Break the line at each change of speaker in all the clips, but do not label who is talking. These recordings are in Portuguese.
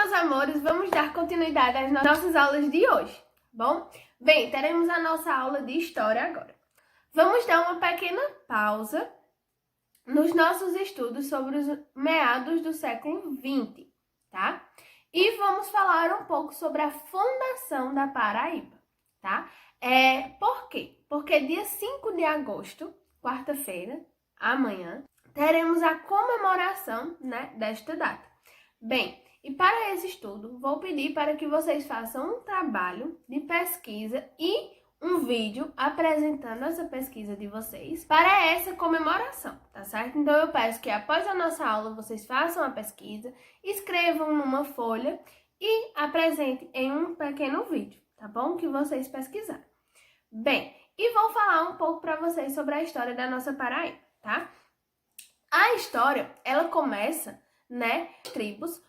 meus amores, vamos dar continuidade às nossas aulas de hoje, tá bom? Bem, teremos a nossa aula de História agora. Vamos dar uma pequena pausa nos nossos estudos sobre os meados do século XX, tá? E vamos falar um pouco sobre a fundação da Paraíba, tá? Por quê? Porque dia 5 de agosto, quarta-feira, amanhã, teremos a comemoração, né, desta data. Bem, e para esse estudo, vou pedir para que vocês façam um trabalho de pesquisa e um vídeo apresentando essa pesquisa de vocês para essa comemoração, tá certo? Então eu peço que após a nossa aula vocês façam a pesquisa, escrevam numa folha e apresentem em um pequeno vídeo, tá bom? Que vocês pesquisaram. Bem, e vou falar um pouco para vocês sobre a história da nossa Paraíba, tá? A história, ela começa, né, tribos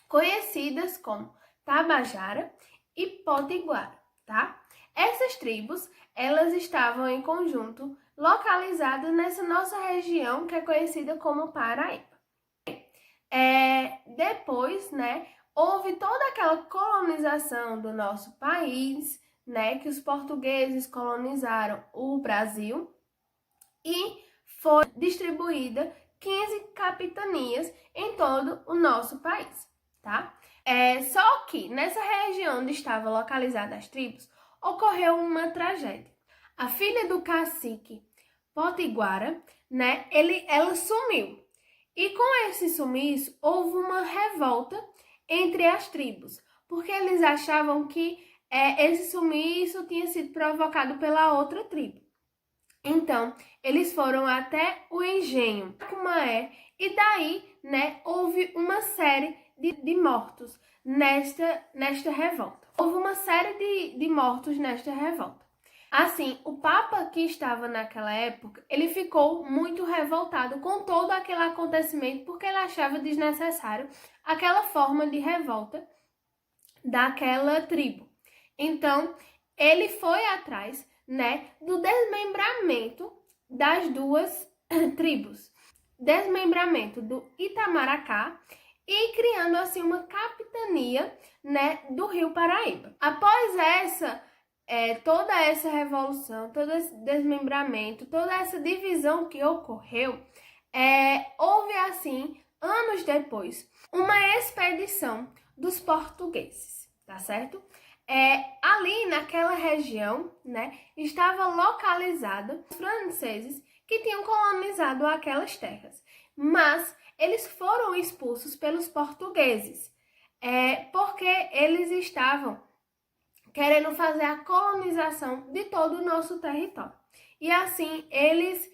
conhecidas como Tabajara e Potiguara, tá? Essas tribos, elas estavam em conjunto, localizadas nessa nossa região que é conhecida como Paraíba. Depois, né, houve toda aquela colonização do nosso país, né, que os portugueses colonizaram o Brasil e foi distribuída 15 capitanias em todo o nosso país, tá? Só que nessa região onde estavam localizadas as tribos, ocorreu uma tragédia. A filha do cacique Potiguara, né, ela sumiu. E com esse sumiço, houve uma revolta entre as tribos, porque eles achavam que esse sumiço tinha sido provocado pela outra tribo. Então, eles foram até o engenho Cumaé e daí, né, houve uma série de mortos nesta revolta. Houve uma série de mortos nesta revolta. Assim, o Papa que estava naquela época, ele ficou muito revoltado com todo aquele acontecimento porque ele achava desnecessário aquela forma de revolta daquela tribo. Então, ele foi atrás, né, do desmembramento das duas tribos. Desmembramento do Itamaracá e criando assim uma capitania, né, do Rio Paraíba. Após toda essa revolução, todo esse desmembramento, toda essa divisão que ocorreu, houve assim, anos depois, uma expedição dos portugueses, tá certo? Ali naquela região, né, estava localizado os franceses que tinham colonizado aquelas terras, mas eles foram expulsos pelos portugueses, porque eles estavam querendo fazer a colonização de todo o nosso território. E assim, eles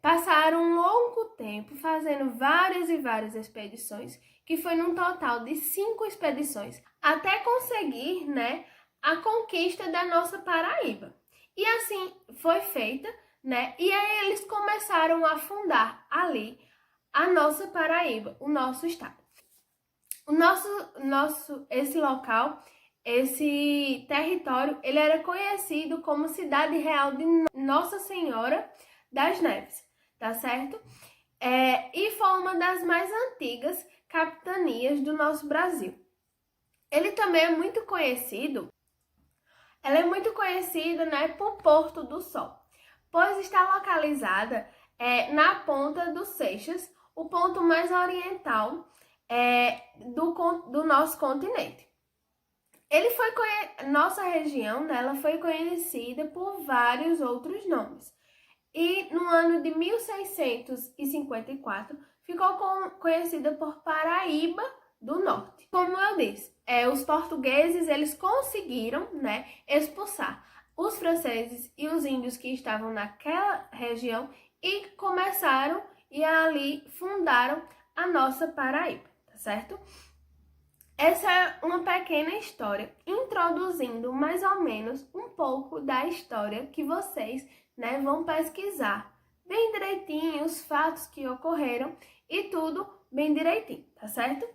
passaram um longo tempo fazendo várias e várias expedições, que foi num total de 5 expedições, até conseguir, né, a conquista da nossa Paraíba. E assim foi feita, né, e aí eles começaram a fundar ali a nossa Paraíba, o nosso estado. Esse local, esse território, ele era conhecido como Cidade Real de Nossa Senhora das Neves, tá certo? E foi uma das mais antigas capitanias do nosso Brasil. Ele também é muito conhecido, ela é muito conhecida, né, por Porto do Sol, pois está localizada na ponta do Seixas, o ponto mais oriental do nosso continente. Nossa região, né, ela foi conhecida por vários outros nomes. E no ano de 1654, ficou conhecida por Paraíba do Norte. Como eu disse, os portugueses, eles conseguiram, né, expulsar os franceses e os índios que estavam naquela região e começaram e ali fundaram a nossa Paraíba, tá certo? Essa é uma pequena história, introduzindo mais ou menos um pouco da história que vocês, né, vão pesquisar bem direitinho, os fatos que ocorreram e tudo bem direitinho, tá certo?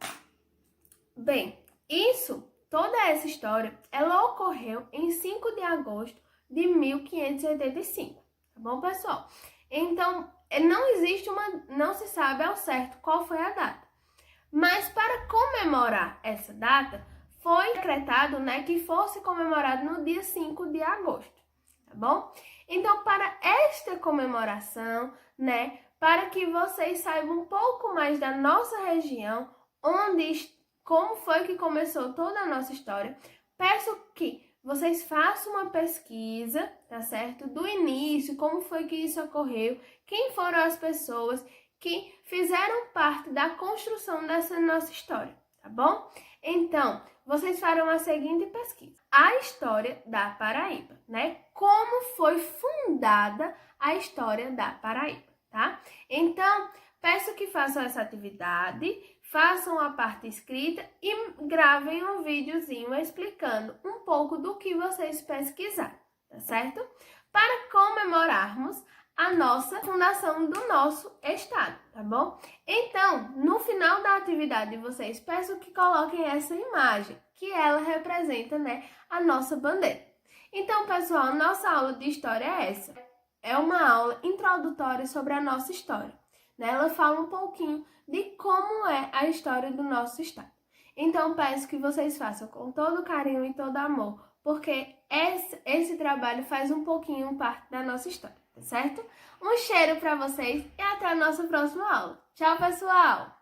Bem, toda essa história, ela ocorreu em 5 de agosto de 1585, tá bom, pessoal? Então, não se sabe ao certo qual foi a data, Mas para comemorar essa data, foi decretado, né, que fosse comemorado no dia 5 de agosto, tá bom? Então, para esta comemoração, né, para que vocês saibam um pouco mais da nossa região, como foi que começou toda a nossa história, peço que vocês façam uma pesquisa, tá certo? Do início, como foi que isso ocorreu, quem foram as pessoas que fizeram parte da construção dessa nossa história, tá bom? Então, vocês farão a seguinte pesquisa: a história da Paraíba, né? Como foi fundada a história da Paraíba, tá? Então, peço que façam essa atividade, façam a parte escrita e gravem um videozinho explicando um pouco do que vocês pesquisaram, tá certo? Para comemorarmos a nossa fundação do nosso estado, tá bom? Então, no final da atividade de vocês, peço que coloquem essa imagem, que ela representa, né, a nossa bandeira. Então, pessoal, nossa aula de história é essa. É uma aula introdutória sobre a nossa história. Ela fala um pouquinho de como é a história do nosso estado. Então, peço que vocês façam com todo carinho e todo amor, porque esse trabalho faz um pouquinho parte da nossa história, tá certo? Um cheiro para vocês e até a nossa próxima aula. Tchau, pessoal!